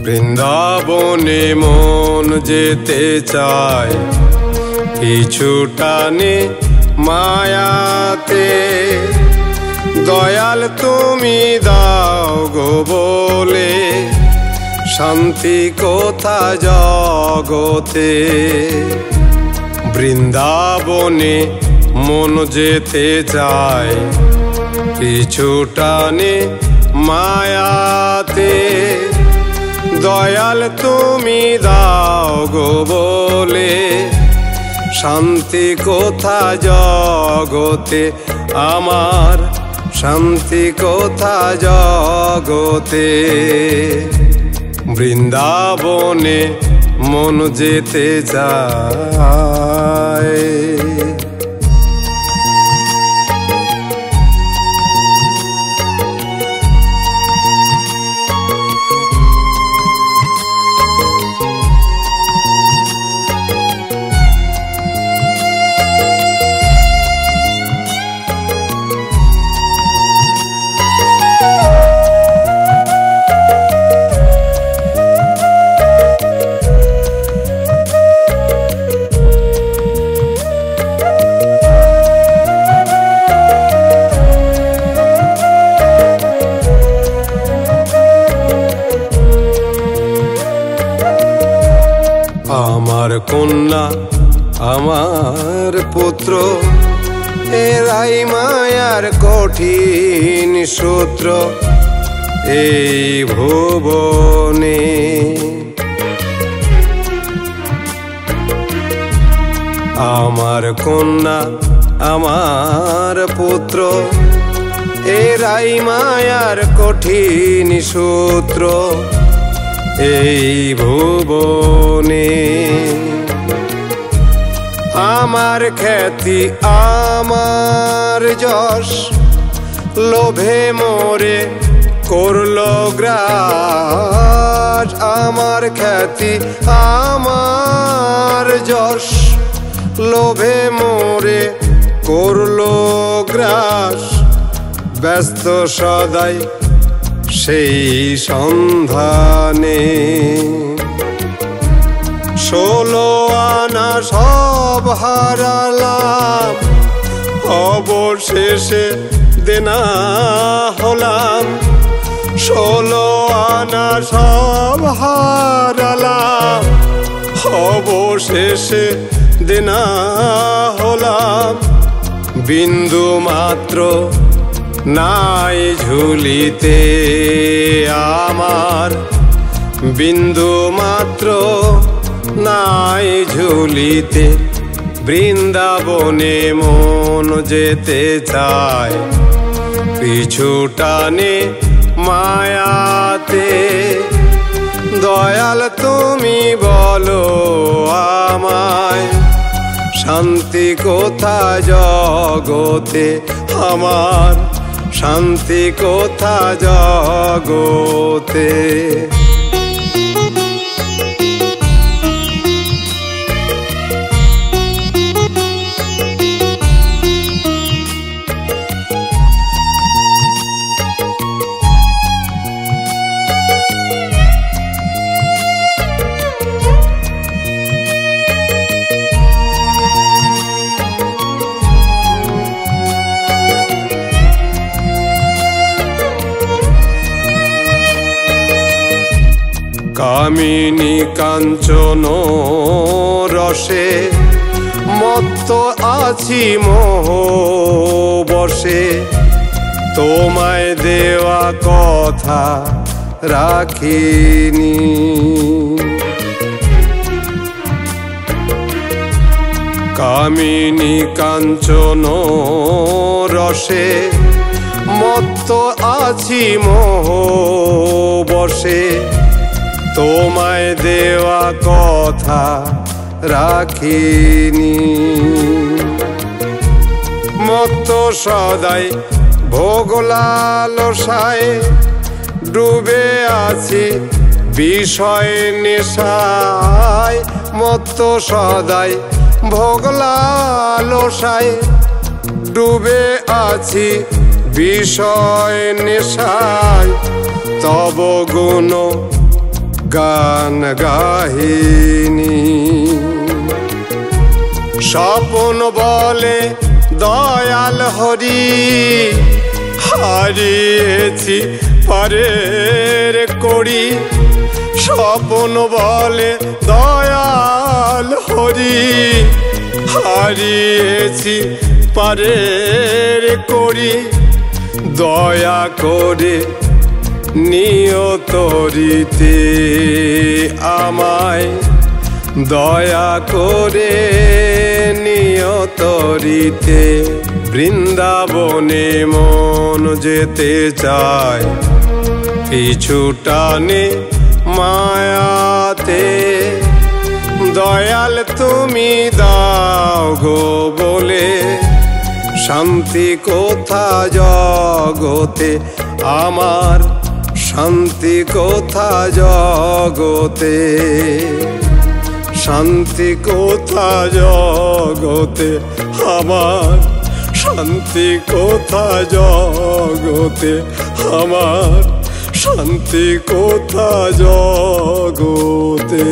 বৃন্দাবনে মন যেতে চায় পিছু টানে মায়াতে। দয়াল তুমি দাও গো বলে শান্তি কোথা জগতে। বৃন্দাবনে মন যেতে চায় পিছু টানে মায়াতে। দয়াল তুমি দাও গো বলে শান্তি কোথা জগতে। আমার শান্তি কোথা জগতে। বৃন্দাবনে মন যেতে চায়। আমার কন্যা আমার পুত্র এরাই মায়ার কঠিন সূত্র এই ভুবনে। আমার কন্যা আমার পুত্র এরাই মায়ার কঠিন সূত্র এই ভুবনে। আমার খ্যাতি আমার যশ লোভে মোরে করলো গ্রাস। আমার খ্যাতি আমার যশ লোভে মোরে করলো গ্রাস। ব্যস্ত সদাই সেই সন্ধানে 16 আনা সব হারালাম অবশেষে দেনা হলাম। 16 আনা সব হারালাম অবশেষে দেনা হলাম। বিন্দু মাত্র নাই ঝুলিতে আমার বিন্দু মাত্র নাই ঝুলিতে। বৃন্দাবনে মন যেতে চায় পিছু টানে মায়াতে। দয়াল তুমি বলো আমায় শান্তি কোথা জগতে। আমার শান্তি কোথা জগতে। কামিনী কাঞ্চন রসে মত্ত আছি মোহ বসে। তোমায় দেওয়া কথা রাখিনি কামিনী কাঞ্চন রসে মত্ত আছি মোহ বসে। তোমায় দেওয়া কথা রাখিনি মত্ত সদাই ভোগ লালসায় ডুবে আছি বিষয় নেশায়। মত্ত সদাই ভোগ লালসায় ডুবে আছি বিষয় নেশায়। তব গুণ গান গাহিনী। স্বপন বলে দয়াল হরি, হারিয়েছি পারের কড়ি। স্বপন বলে দয়াল হরি, হারিয়েছি পারের কড়ি। দয়া করে নিয়তরিতে আমায়, দয়া করে নিয়তরিতে। বৃন্দাবনে মন যেতে চায়, পিছু টানে মায়াতে। দয়াল তুমি দাও গো বলে, শান্তি কোথা জগতে আমার, শান্তি কোথা জগতে, শান্তি কোথা জগতে আমার, শান্তি কোথা জগতে আমার, শান্তি কোথা জগতে।